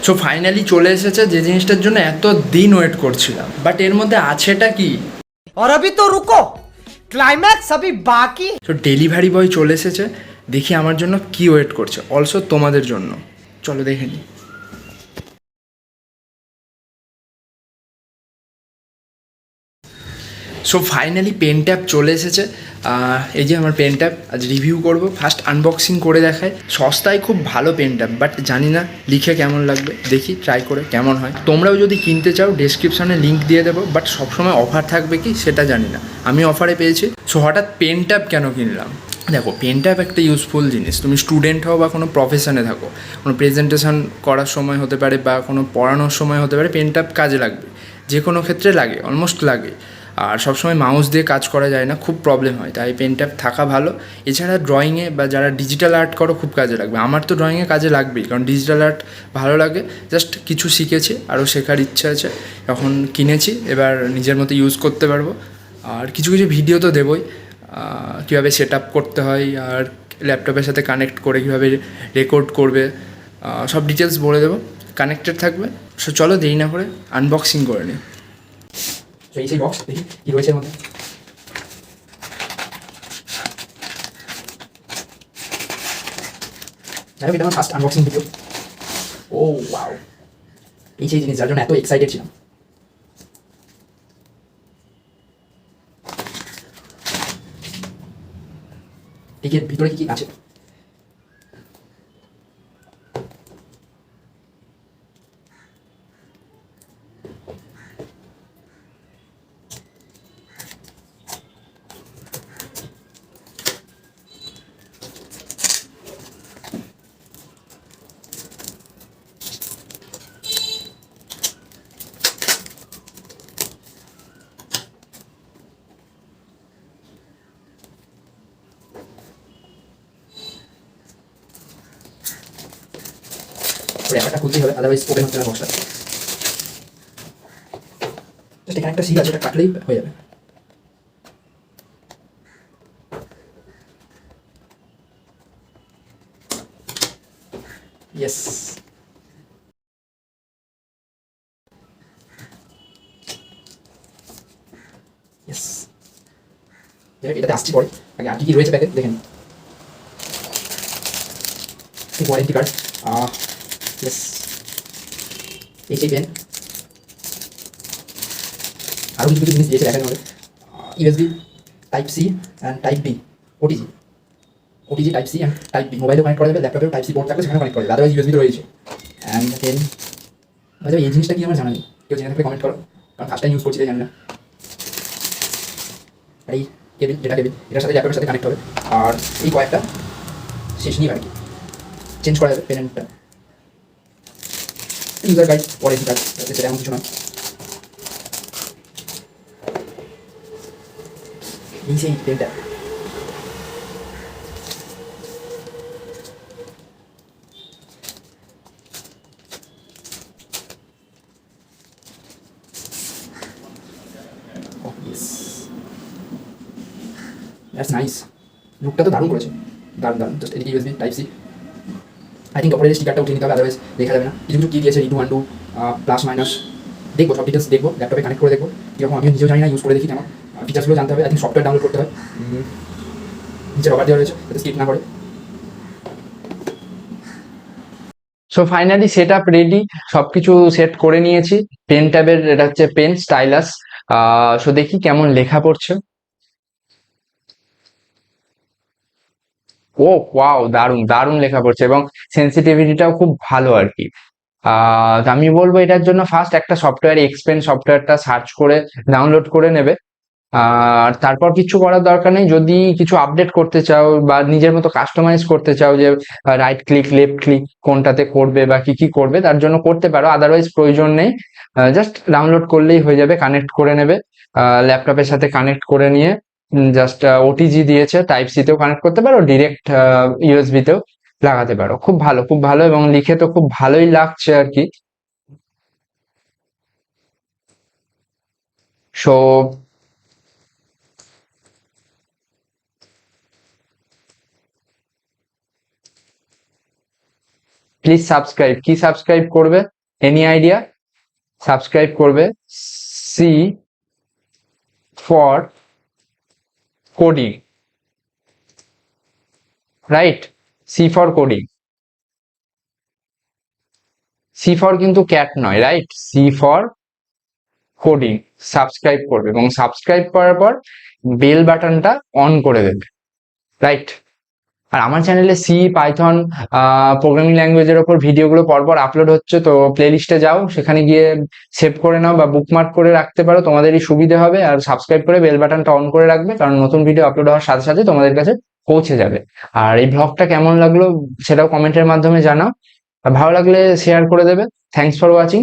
So finally চলে এসেছে যে জিনিসটার জন্য এত দিন ওয়েট করছিলাম, বাট এর মধ্যে আছেটা কি? और अभी तो रुको, क्लाइमैक्स अभी बाकी। সো ডেলিভারি বয় চলে এসেছে, দেখি আমার জন্য কি ওয়েট করছে, অলসো তোমাদের জন্য। চলো দেখে নিই। সো ফাইনালি পেন ট্যাব চলে এসেছে। এই যে আমার পেন ট্যাব, আজ রিভিউ করব। ফার্স্ট আনবক্সিং করে দেখায়। সস্তায় খুব ভালো পেন ট্যাব, বাট জানি না লিখে কেমন লাগবে, দেখি ট্রাই করে কেমন হয়। তোমরাও যদি কিনতে চাও ডেসক্রিপশনে লিঙ্ক দিয়ে দেবো, বাট সবসময় অফার থাকবে কি সেটা জানি না, আমি অফারে পেয়েছি। সো হঠাৎ পেন ট্যাব কেন কিনলাম? দেখো, পেন ট্যাব একটা ইউজফুল জিনিস। তুমি স্টুডেন্ট হও বা কোনো প্রফেশনে থাকো, কোনো প্রেজেন্টেশন করার সময় হতে পারে বা কোনো পড়ানোর সময় হতে পারে, পেন ট্যাব কাজে লাগবে। যে কোনো ক্ষেত্রে লাগে, অলমোস্ট লাগে। আর সবসময় মাউস দিয়ে কাজ করা যায় না, খুব প্রবলেম হয়, তাই পেন ট্যাব থাকা ভালো। এছাড়া ড্রয়িংয়ে বা যারা ডিজিটাল আর্ট করো খুব কাজে লাগবে। আমার তো ড্রয়িংয়ে কাজে লাগবেই, কারণ ডিজিটাল আর্ট ভালো লাগে। জাস্ট কিছু শিখেছি, আরও শেখার ইচ্ছা আছে, এখন কিনেছি, এবার নিজের মতো ইউজ করতে পারবো। আর কিছু কিছু ভিডিও তো দেবই, কীভাবে সেট আপ করতে হয় আর ল্যাপটপের সাথে কানেক্ট করে কীভাবে রেকর্ড করবে, সব ডিটেলস বলে দেবো, কানেক্টেড থাকবে। সো চলো দেরি না করে আনবক্সিং করে নিই। তো এই সেই বক্স, দেখি কী রয়েছে এর মধ্যে। যাই হোক, এটা আমার ফার্স্ট আনবক্সিং ভিডিও। ও ওয়াও, এই সেই জিনিস যার জন্য এত এক্সাইটেড ছিলাম। এর ভিতরে কি কি আছে? র্যাপারটা খুলতেই হবে, আদারওয়াইজ ওপেন হচ্ছে না বক্সটা। জাস্ট এখানে একটা সিল আছে, ওটা কাটলেই হয়ে যাবে। Yes, yes. এটাতে আসছি পরে, আগে আর কি কি রয়েছে প্যাকেট দেখেন। ওয়ারেন্টি কার্ড, ইয়েস, এই সেই পেন। আরও কিছু কিছু জিনিস দিয়েছে দেখার মধ্যে। USB type C and type B, OTG, OTG type C and type B. মোবাইলেও কানেক্ট করা যাবে, ল্যাপটপেও টাইপ সি পোর্ট থাকলে সেখানে কানেক্ট করা যাবে, আদারওয়াইজ ইউএসবি রয়েছে। অ্যান্ড দেন আচ্ছা, এই জিনিসটা কি আমার জানা নেই, কেউ জেনে থাকলে কমেন্ট করো, কারণ ফার্স্ট টাইম ইউজ করছি, জানি না। আর এই কেবিল, যেটা কেবিল, এটার সাথে ল্যাপটপের সাথে কানেক্ট হবে। আর এই কয়েকটা শেষ নিয়ে আর কি চেঞ্জ করা যাবে পেনেন্টটা। ইউজার গাইড, ওয়ারেন্টি কার্ড, সেটা এমন কিছু নয়। এই সেই পেনটা, দ্যাটস নাইস। লুকটা তো দারুণ করেছে, দারুণ দারুণ। জাস্ট এদিকে USB type C. I think অপারেটের স্টিকারটা উঠিয়ে নিতে হবে, আদারওয়াইজ দেখা যাবে না। কিছু কিছু কী দিয়েছে, রিডু আন্ডু, প্লাস মাইনাস, দেখবো সব ডিটেলস, দেখবো ল্যাপটপে কানেক্ট করে দেখবো কীরকম। আমিও নিজেও জানি না, ইউজ করে দেখি কেমন। ফিচার্সগুলো জানতে হবে, আই থিঙ্ক সফটওয়্যার ডাউনলোড করতে হয়। নিচে রবার দেওয়া রয়েছে যাতে স্কিপ না করে। So finally set up ready, সব কিছু সেট করে নিয়েছি। পেন ট্যাবের, এটা হচ্ছে পেন স্টাইলাস। সো দেখি কেমন লেখা পড়ছে। ও ওয়াও, দারুণ দারুণ লেখা পড়ছে এবং সেন্সিটিভিটিটাও খুব ভালো আর কি। তো আমি বলবো এটার জন্য ফার্স্ট একটা সফটওয়্যার, এক্সপেন সফটওয়্যারটা সার্চ করে ডাউনলোড করে নেবে। আর তারপর কিছু করার দরকার নেই। যদি কিছু আপডেট করতে চাও বা নিজের মতো কাস্টমাইজ করতে চাও, যে রাইট ক্লিক লেফট ক্লিক কোনটাতে করবে বা কি কি করবে, তার জন্য করতে পারো, আদারওয়াইজ প্রয়োজন নেই। জাস্ট ডাউনলোড করলেই হয়ে যাবে, কানেক্ট করে নেবে ল্যাপটপের সাথে, কানেক্ট করে নিয়ে জাস্ট ওটিজি দিয়েছে, টাইপ সি তেও কানেক্ট করতে পারো, ডিরেক্ট ইউএসবি তেও লাগাতে পারো। খুব ভালো, খুব ভালো, এবং লিখে তো খুব ভালোই লাগছে আর কি। So please subscribe. কি সাবস্ক্রাইব করবে? Any idea? সাবস্ক্রাইব করবে C for coding, right? C for coding. C for কিন্তু ক্যাট নয়, right? C for coding. Subscribe করবে এবং সাবস্ক্রাইব করার পর বেল বাটনটা অন করে দেবে, রাইট? আর আমার চ্যানেলে সি, পাইথন, প্রোগ্রামিং ল্যাঙ্গুয়েজের ওপর ভিডিওগুলো পরপর আপলোড হচ্ছে, তো প্লে লিস্টে যাও, সেখানে গিয়ে সেভ করে নাও বা বুকমার্ক করে রাখতে পারো, তোমাদেরই সুবিধা হবে। আর সাবস্ক্রাইব করে বেল বাটনটা অন করে রাখবে, কারণ নতুন ভিডিও আপলোড হওয়ার সাথে সাথে তোমাদের কাছে পৌঁছে যাবে। আর এই ব্লগটা কেমন লাগলো সেটাও কমেন্টের মাধ্যমে জানাও, আর ভালো লাগলে শেয়ার করে দেবে। Thanks for watching.